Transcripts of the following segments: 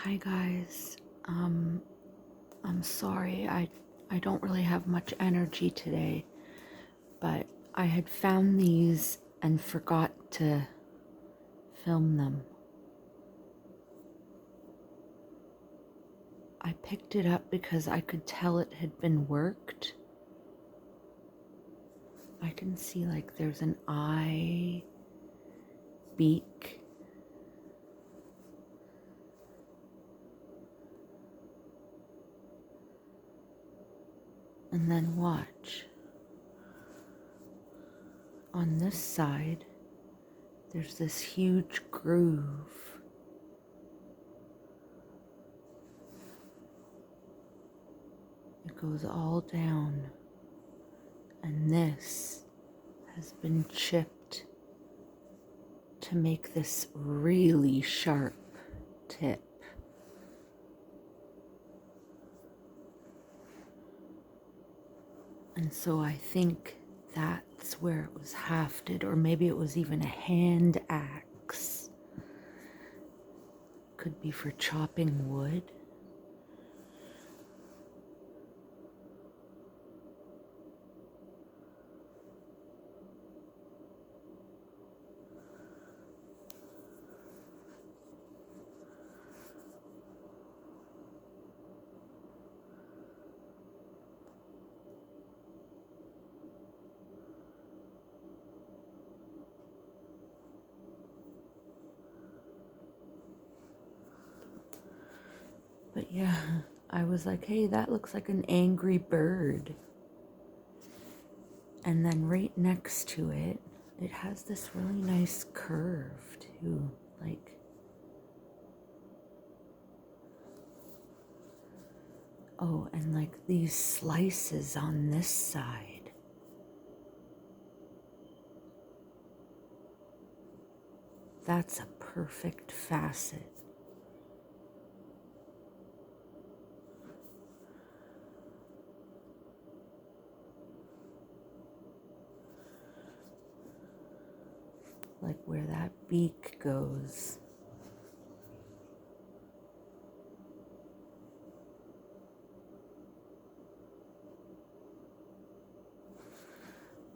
Hi guys. I'm sorry. I don't really have much energy today, but I had found these and forgot to film them. I picked it up because I could tell it had been worked. I can see like there's an eye, beak, and then watch. On this side, there's this huge groove. It goes all down, and this has been chipped to make this really sharp tip. And so I think that's where it was hafted, or maybe it was even a hand axe. Could be for chopping wood. But yeah, I was like, hey, that looks like an angry bird. And then right next to it, it has this really nice curve too. Like, oh, and like these slices on this side. That's a perfect facet. Like where that beak goes.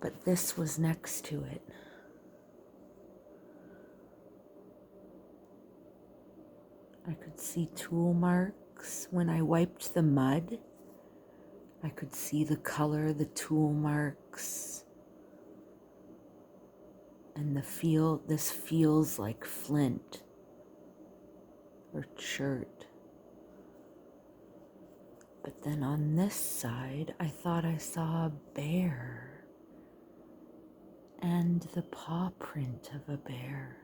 But this was next to it. I could see tool marks when I wiped the mud. I could see the color, the tool marks. And this feels like flint or chert. But then on this side, I thought I saw a bear and the paw print of a bear.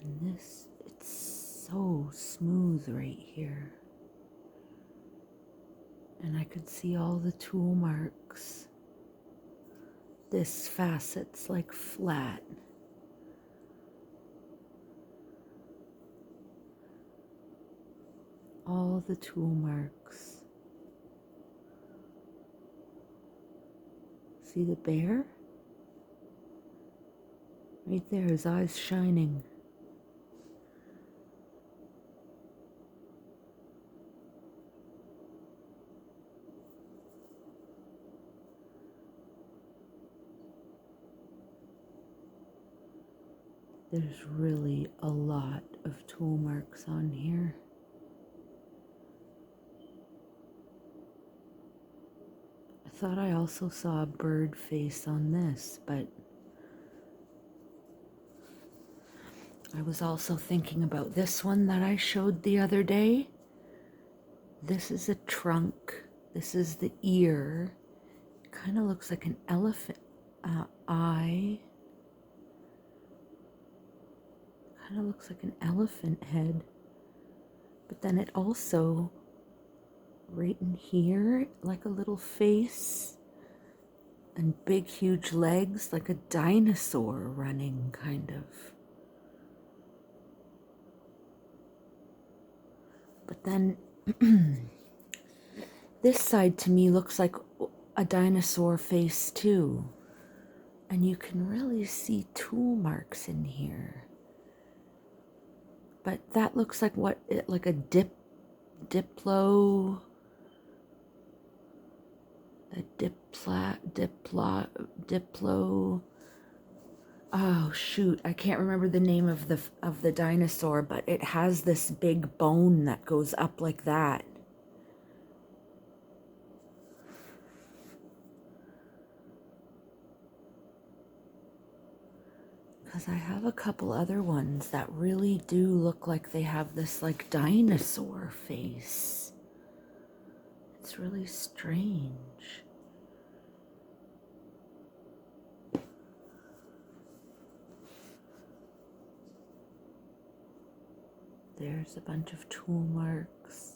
And this, it's so smooth right here. And I could see all the tool marks. This facet's like flat. All the tool marks. See the bear? Right there, his eyes shining. There's really a lot of tool marks on here. I thought I also saw a bird face on this, but I was also thinking about this one that I showed the other day. This is a trunk. This is the ear. It kind of looks like an elephant eye. Kind of looks like an elephant head. But then it also, right in here, like a little face. And big, huge legs, like a dinosaur running, kind of. But then this side to me looks like a dinosaur face too. And you can really see tool marks in here. But that looks like what, like a Diplo, Diplo. Oh shoot, I can't remember the name of the dinosaur, but it has this big bone that goes up like that. Because I have a couple other ones that really do look like they have this like dinosaur face. It's really strange. There's a bunch of tool marks.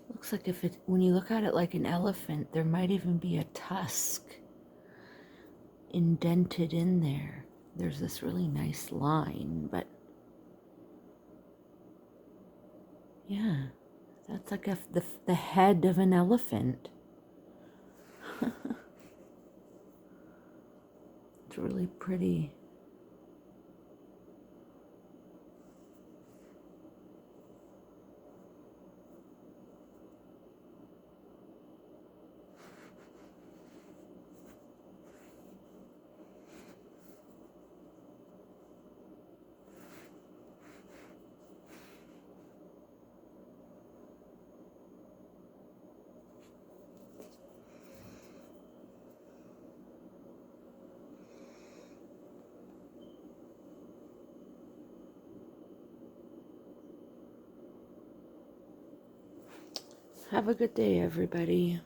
Looks like when you look at it like an elephant, there might even be a tusk indented in there. There's this really nice line, but yeah, that's like the head of an elephant. It's really pretty. Have a good day, everybody.